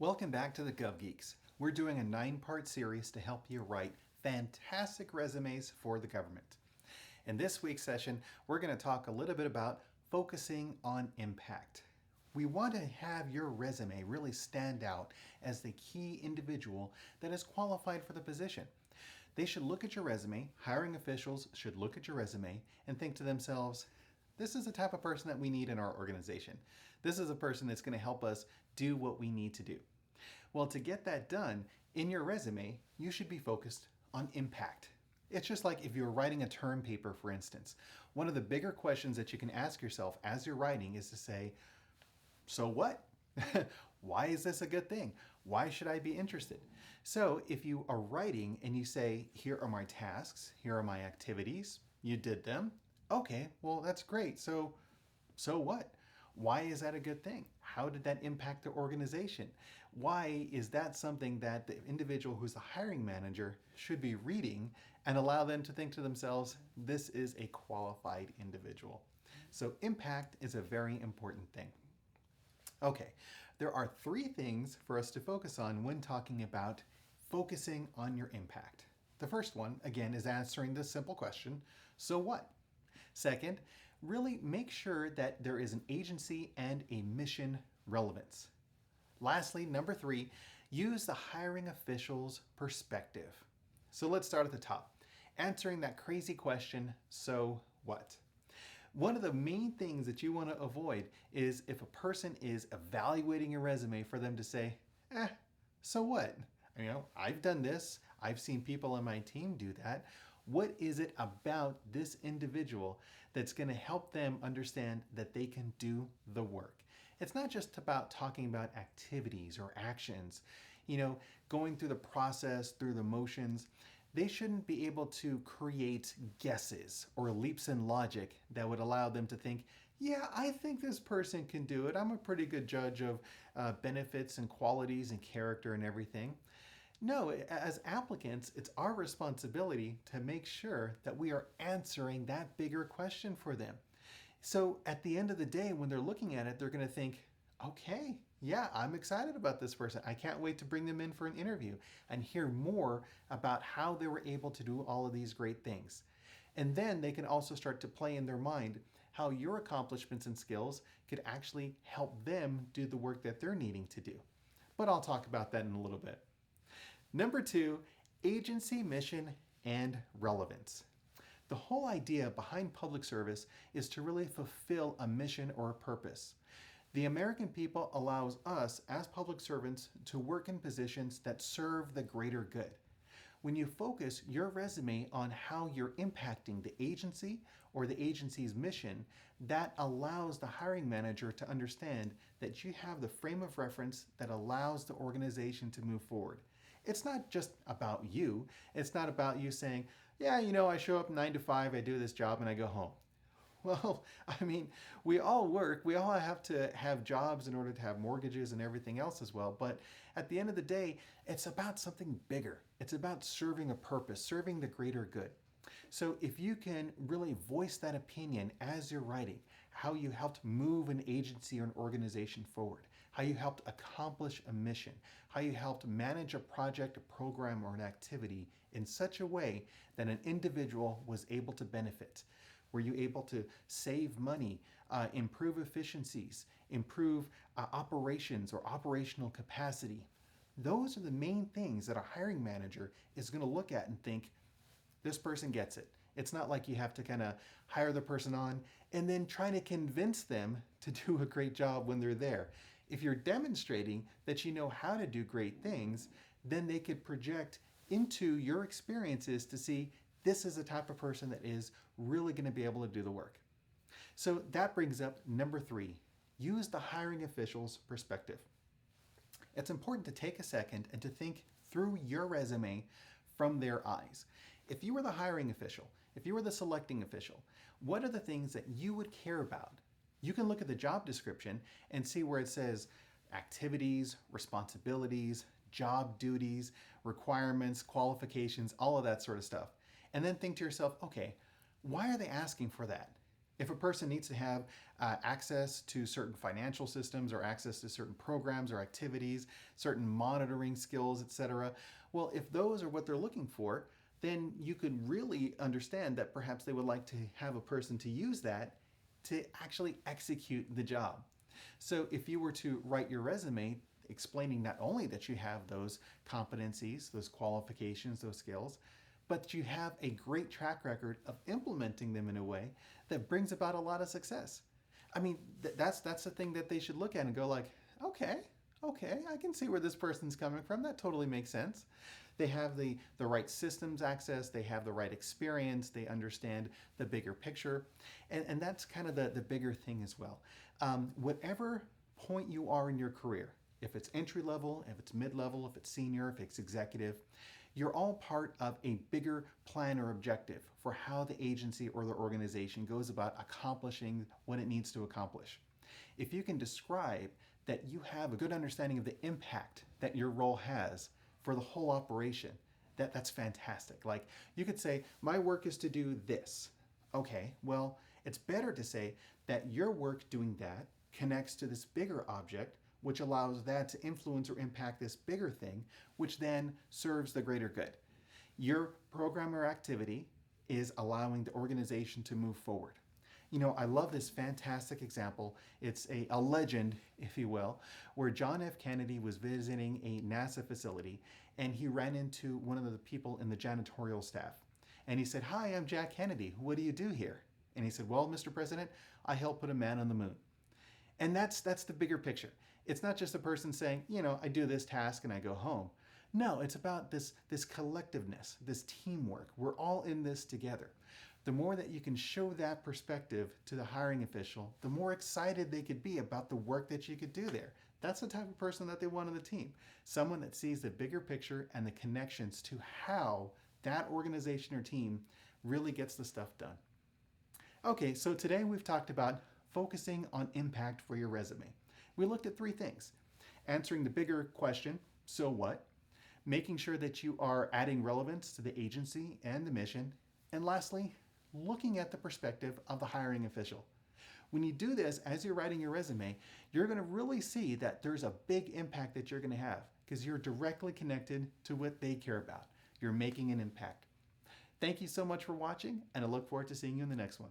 Welcome back to the Geeks. We're doing a 9-part series to help you write fantastic resumes for the government. In this week's session, we're going to talk a little bit about focusing on impact. We want to have your resume really stand out as the key individual that is qualified for the position. They should look at your resume, hiring officials should look at your resume and think to themselves, this is the type of person that we need in our organization. This is a person that's going to help us do what we need to do. Well, to get that done, in your resume, you should be focused on impact. It's just like if you're writing a term paper, for instance. One of the bigger questions that you can ask yourself as you're writing is to say, so what? Why is this a good thing? Why should I be interested? So if you are writing and you say, here are my tasks, here are my activities, you did them. Okay, well, that's great. So what? Why is that a good thing? How did that impact the organization? Why is that something that the individual who's the hiring manager should be reading and allow them to think to themselves, this is a qualified individual? So impact is a very important thing. Okay, there are 3 things for us to focus on when talking about focusing on your impact. The first one, again, is answering this simple question, so what? Second, really make sure that there is an agency and a mission relevance. Lastly, number 3, use the hiring official's perspective. So let's start at the top. Answering that crazy question, so what? One of the main things that you want to avoid is if a person is evaluating your resume for them to say, so what? I've done this. I've seen people on my team do that. What is it about this individual that's going to help them understand that they can do the work? It's not just about talking about activities or actions, going through the process, through the motions. They shouldn't be able to create guesses or leaps in logic that would allow them to think, yeah, I think this person can do it. I'm a pretty good judge of benefits and qualities and character and everything. No, as applicants, it's our responsibility to make sure that we are answering that bigger question for them. So at the end of the day, when they're looking at it, they're going to think, okay, yeah, I'm excited about this person. I can't wait to bring them in for an interview and hear more about how they were able to do all of these great things. And then they can also start to play in their mind how your accomplishments and skills could actually help them do the work that they're needing to do. But I'll talk about that in a little bit. Number 2, agency, mission, and relevance. The whole idea behind public service is to really fulfill a mission or a purpose. The American people allows us as public servants to work in positions that serve the greater good. When you focus your resume on how you're impacting the agency or the agency's mission, that allows the hiring manager to understand that you have the frame of reference that allows the organization to move forward. It's not just about you. It's not about you saying, yeah, I show up 9 to 5, I do this job, and I go home. Well, we all work. We all have to have jobs in order to have mortgages and everything else as well. But at the end of the day, it's about something bigger. It's about serving a purpose, serving the greater good. So if you can really voice that opinion as you're writing, how you helped move an agency or an organization forward, how you helped accomplish a mission, how you helped manage a project, a program, or an activity in such a way that an individual was able to benefit. Were you able to save money, improve efficiencies, improve operations or operational capacity? Those are the main things that a hiring manager is going to look at and think, this person gets it. It's not like you have to kind of hire the person on and then try to convince them to do a great job when they're there. If you're demonstrating that you know how to do great things, then they could project into your experiences to see this is the type of person that is really going to be able to do the work. So that brings up number 3, use the hiring official's perspective. It's important to take a second and to think through your resume from their eyes. If you were the hiring official, if you were the selecting official, what are the things that you would care about? You can look at the job description and see where it says activities, responsibilities, job duties, requirements, qualifications, all of that sort of stuff. And then think to yourself, okay, why are they asking for that? If a person needs to have access to certain financial systems or access to certain programs or activities, certain monitoring skills, etc., well, if those are what they're looking for, then you could really understand that perhaps they would like to have a person to use that to actually execute the job. So if you were to write your resume explaining not only that you have those competencies, those qualifications, those skills, but you have a great track record of implementing them in a way that brings about a lot of success. I mean, that's the thing that they should look at and go like, okay, okay, I can see where this person's coming from. That totally makes sense. They have the right systems access, they have the right experience, they understand the bigger picture. And that's kind of the bigger thing as well. Whatever point you are in your career, if it's entry level, if it's mid level, if it's senior, if it's executive, you're all part of a bigger plan or objective for how the agency or the organization goes about accomplishing what it needs to accomplish. If you can describe that you have a good understanding of the impact that your role has for the whole operation, that's fantastic. Like you could say, my work is to do this. Okay, well, it's better to say that your work doing that connects to this bigger object, which allows that to influence or impact this bigger thing, which then serves the greater good. Your program or activity is allowing the organization to move forward. You know, I love this fantastic example. It's a legend, if you will, where John F. Kennedy was visiting a NASA facility and he ran into one of the people in the janitorial staff. And he said, "Hi, I'm Jack Kennedy. What do you do here?" And he said, "Well, Mr. President, I helped put a man on the moon." And that's the bigger picture. It's not just a person saying, you know, I do this task and I go home. No, it's about this collectiveness, this teamwork. We're all in this together. The more that you can show that perspective to the hiring official, the more excited they could be about the work that you could do there. That's the type of person that they want on the team. Someone that sees the bigger picture and the connections to how that organization or team really gets the stuff done. Okay, so today we've talked about focusing on impact for your resume. We looked at three things: answering the bigger question, so what? Making sure that you are adding relevance to the agency and the mission. And lastly, looking at the perspective of the hiring official. When you do this, as you're writing your resume, you're going to really see that there's a big impact that you're going to have because you're directly connected to what they care about. You're making an impact. Thank you so much for watching, and I look forward to seeing you in the next one.